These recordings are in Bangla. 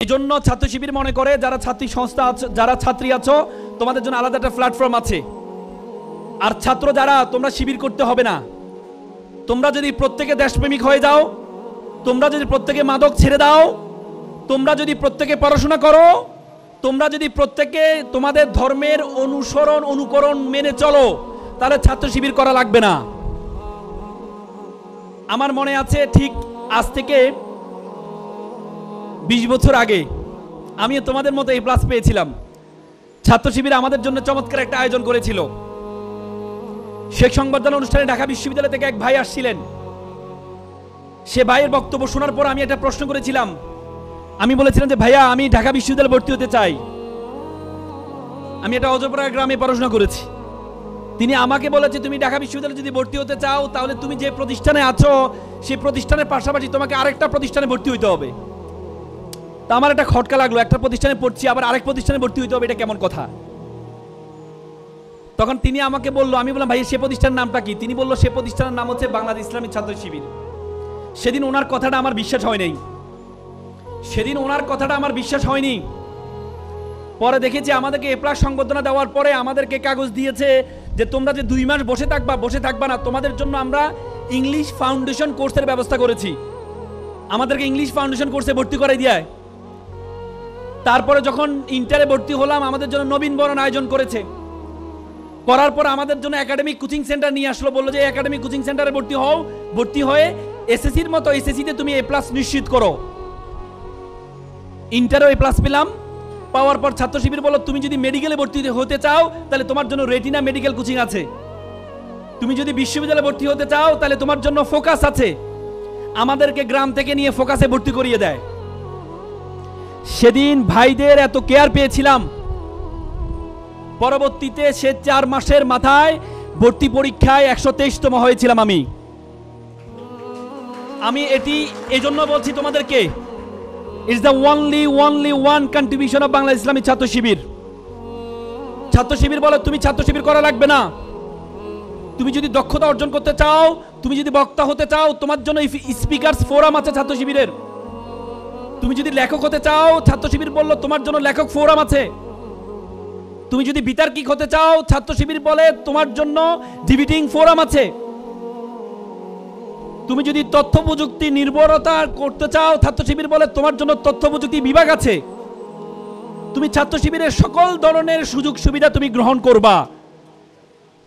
এজন্য ছাত্র শিবির মনে করে যারা ছাত্রী সংস্থা আছে, যারা ছাত্রী আছো, তোমাদের জন্য আলাদা একটা প্ল্যাটফর্ম আছে। আর ছাত্র যারা, তোমরা শিবির করতে হবে না। তোমরা যদি প্রত্যেকে দেশপ্রেমিক হয়ে যাও, তোমরা যদি প্রত্যেকে মাদক ছেড়ে দাও, তোমরা যদি প্রত্যেকে পড়াশোনা করো, তোমরা যদি প্রত্যেকে তোমাদের ধর্মের অনুকরণ মেনে চলো, তাহলে ছাত্র শিবির করা লাগবে না। আমার মনে আছে ঠিক আজ থেকে 20 বছর আগে আমিও তোমাদের মতো A+ পেয়েছিলাম। ছাত্র শিবির আমাদের জন্য চমৎকার একটা আয়োজন করেছিল। শেখ সংবর্ধনা অনুষ্ঠানে ঢাকা বিশ্ববিদ্যালয় থেকে এক ভাই আসছিলেন। সে ভাইয়ের বক্তব্য শোনার পর আমি একটা প্রশ্ন করেছিলাম। আমি বলেছিলাম যে ভাইয়া, আমি ঢাকা বিশ্ববিদ্যালয়ে ভর্তি হতে চাই। আমি একটা অজপাড়া গ্রামে পড়াশোনা করেছি। তিনি আমাকে বলেছে, তুমি ঢাকা বিশ্ববিদ্যালয়ে যদি ভর্তি হতে চাও, তাহলে তুমি যে প্রতিষ্ঠানে আছো সেই প্রতিষ্ঠানের পাশাপাশি তোমাকে আরেকটা প্রতিষ্ঠানে ভর্তি হইতে হবে। তা আমার একটা খটকা লাগলো, একটা প্রতিষ্ঠানে পড়ছি আবার আরেক প্রতিষ্ঠানে ভর্তি হইতে হবে, এটা কেমন কথা? তখন তিনি আমাকে বললো, আমি বললাম ভাই সে প্রতিষ্ঠানের নামটা কি? তিনি বললো সে প্রতিষ্ঠানের নাম হচ্ছে বাংলাদেশ ইসলামী ছাত্র শিবির। সেদিন ওনার কথাটা আমার বিশ্বাস হয়নি। পরে দেখেছি আমাদেরকে A+ সংবর্ধনা দেওয়ার পরে আমাদেরকে কাগজ দিয়েছে যে তোমরা যে 2 মাস বসে থাকবা না, তোমাদের জন্য আমরা ইংলিশ ফাউন্ডেশন কোর্সের ব্যবস্থা করেছি। আমাদেরকে ইংলিশ ফাউন্ডেশন কোর্সে ভর্তি করাই দেয়। তারপরে যখন ইন্টারে ভর্তি হলাম, আমাদের জন্য নবীনবরণ আয়োজন করেছে। করার পর আমাদের জন্য একাডেমিক কোচিং সেন্টার নিয়ে আসলো, বললো যে একাডেমিক কোচিং সেন্টারে ভর্তি হয়ে এসএসসির মতো এসএসসিতে তুমি A+ নিশ্চিত করো। ইন্টারও A+ পেলাম। পাওয়ার পর ছাত্র শিবির বলল, তুমি যদি মেডিকেলে ভর্তি হতে চাও তাহলে তোমার জন্য রেটিনা মেডিকেল কোচিং আছে। তুমি যদি বিশ্ববিদ্যালয়ে ভর্তি হতে চাও তাহলে তোমার জন্য ফোকাস আছে। আমাদেরকে গ্রাম থেকে নিয়ে ফোকাসে ভর্তি করিয়ে দেয়। সেদিন ভাইদের এত কেয়ার পেয়েছিলাম। পরবর্তীতে সে 4 মাসের মাথায় ভর্তি পরীক্ষায় 123তম হয়েছিলাম আমি এটি এজন্য বলছি তোমাদেরকে, it's the only one contribution of Bangla ইসলামী ছাত্র শিবির। ছাত্র শিবির বলে তুমি ছাত্র শিবির করা লাগবে না। তুমি যদি দক্ষতা অর্জন করতে চাও, তুমি যদি বক্তা হতে চাও, তোমার জন্য স্পিকারস ফোরাম আছে ছাত্র শিবিরের। তুমি যদি লেখক হতে চাও, ছাত্র শিবির বলল তোমার জন্য লেখক ফোরাম আছে। তুমি যদি বিতার্কিক হতে চাও, ছাত্র শিবির বলে তোমার জন্য ডিবেটিং ফোরাম আছে। তুমি যদি তথ্য প্রযুক্তি নির্ভরতা করতে চাও, ছাত্র শিবির বলে তোমার জন্য তথ্য প্রযুক্তি বিভাগ আছে। তুমি ছাত্র শিবিরের সকল ধরনের সুযোগ সুবিধা তুমি গ্রহণ করবা।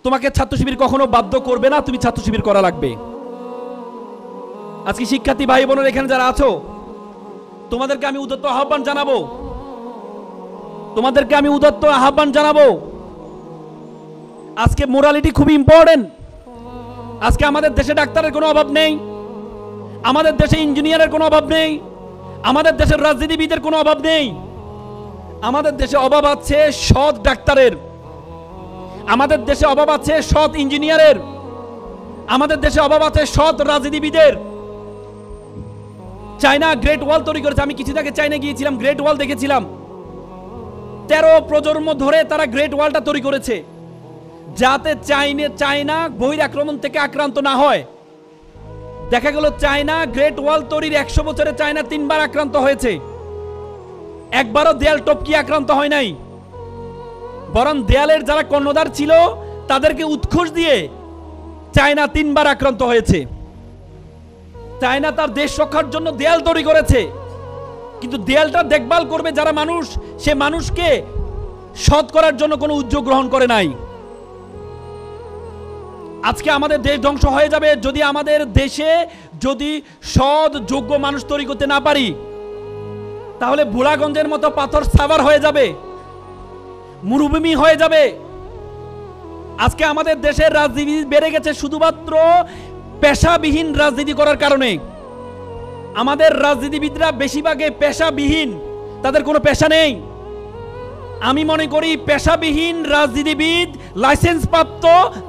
তোমাকে ছাত্র শিবির কখনো বাধ্য করবে না, তুমি ছাত্র শিবির করা লাগবে। আজকে শিক্ষার্থী ভাই বোনেরা এখানে যারা আছো, তোমাদেরকে আমি উদাত্ত আহ্বান জানাবো। আজকে মোরালিটি খুবই ইম্পর্টেন্ট। আজকে আমাদের দেশে ডাক্তারের কোনো অভাব নেই, আমাদের দেশে ইঞ্জিনিয়ারের কোনো অভাব নেই, আমাদের দেশের রাজনীতিবিদের কোনো অভাব নেই। আমাদের দেশে অভাব আছে সৎ ডাক্তারের, আমাদের দেশে অভাব আছে সৎ ইঞ্জিনিয়ারের, আমাদের দেশে অভাব আছে সৎ রাজনীতিবিদের। চায়না গ্রেট ওয়াল তৈরি করেছে। আমি কিছুদিন আগে চায়না গিয়েছিলাম, গ্রেট ওয়াল দেখেছিলাম। 13 প্রজন্ম ধরে তারা গ্রেট ওয়ালটা তৈরি করেছে, যাতে চায়না বহির আক্রমণ থেকে আক্রান্ত না হয়। দেখা গেল চায়না গ্রেট ওয়াল তৈরির 100 বছরে চায়না 3 বার আক্রান্ত হয়েছে। একবারও দেয়াল টপকি আক্রান্ত হয় নাই, বরং দেয়ালের যারা কর্ণধার ছিল তাদেরকে উৎকোচ দিয়ে চায়না 3 বার আক্রান্ত হয়েছে। চায়না তার দেশ রক্ষার জন্য দেয়াল তৈরি করেছে, কিন্তু দেয়ালটা দেখভাল করবে যারা মানুষ, সে মানুষকে সৎ করার জন্য কোনো উদ্যোগ গ্রহণ করে নাই। আজকে আমাদের দেশ ধ্বংস হয়ে যাবে যদি আমাদের দেশে সৎ যোগ্য মানুষ তৈরি করতে না পারি। তাহলে ভোলাগঞ্জের মতো পাথর সাভার হয়ে যাবে, মরুভূমি হয়ে যাবে। আজকে আমাদের দেশের রাজনীতি বেড়ে গেছে শুধুমাত্র পেশাবিহীন রাজনীতি করার কারণে। আমাদের রাজনীতিবিদরা বেশিরভাগই পেশাবিহীন, তাদের কোনো পেশা নেই। আমি মনে করি পেশাবিহীন রাজনীতিবিদ লাইসেন্স প্রাপ্ত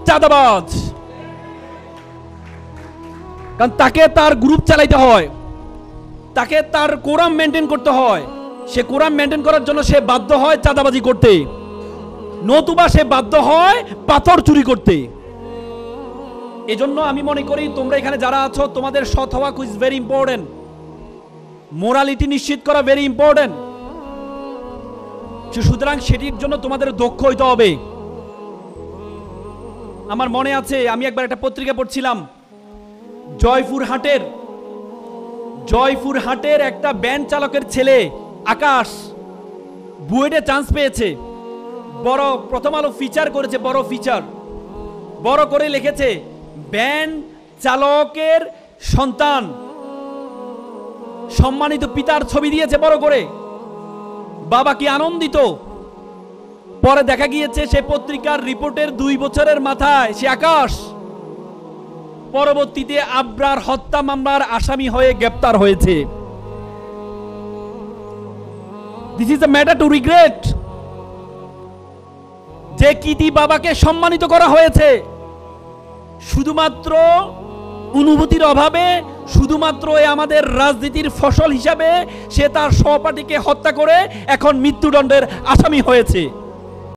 চাঁদাবাজ, কারণ তাকে তার গ্রুপ চালাইতে হয়, তাকে তার কোরাম মেনটেন করতে হয়। সে কোরাম মেনটেন করার জন্য সে বাধ্য হয় চাঁদাবাজি করতে, নতুবা সে বাধ্য হয় পাথর চুরি করতে। এজন্য আমি মনে করি তোমরা এখানে যারা আছো, তোমাদের সৎ হওয়া ইজ ভেরি ইম্পর্টেন্ট। মোরালিটি নিশ্চিত করা ভেরি ইম্পর্টেন্ট। সুতরাং সেটির জন্য তোমাদের দক্ষ হইতে হবে। আমার মনে আছে আমি একবার একটা পত্রিকা পড়ছিলাম, জয়পুরহাটের একটা ভ্যান চালকের ছেলে আকাশ বুয়েটে চান্স পেয়েছে। বড় প্রথম আলো ফিচার করেছে, বড় করে লিখেছে ভ্যান চালকের সন্তান সম্মানিত পিতার ছবি দিয়েছে বড় করে, বাবা কি আনন্দিত। পরে দেখা গিয়েছে সে পত্রিকার রিপোর্টের 2 বছরের মাথায় সে আকাশ পরবর্তীতে আবরার হত্যা মামলার আসামি হয়ে গ্রেপ্তার হয়েছে। This is a matter to regret. যে কৃতি বাবাকে সম্মানিত করা হয়েছে শুধুমাত্র অনুভূতির অভাবে, শুধুমাত্র আমাদের রাজনীতির ফসল হিসাবে সে তার সহপাঠীকে হত্যা করে এখন মৃত্যুদণ্ডের আসামি হয়েছে।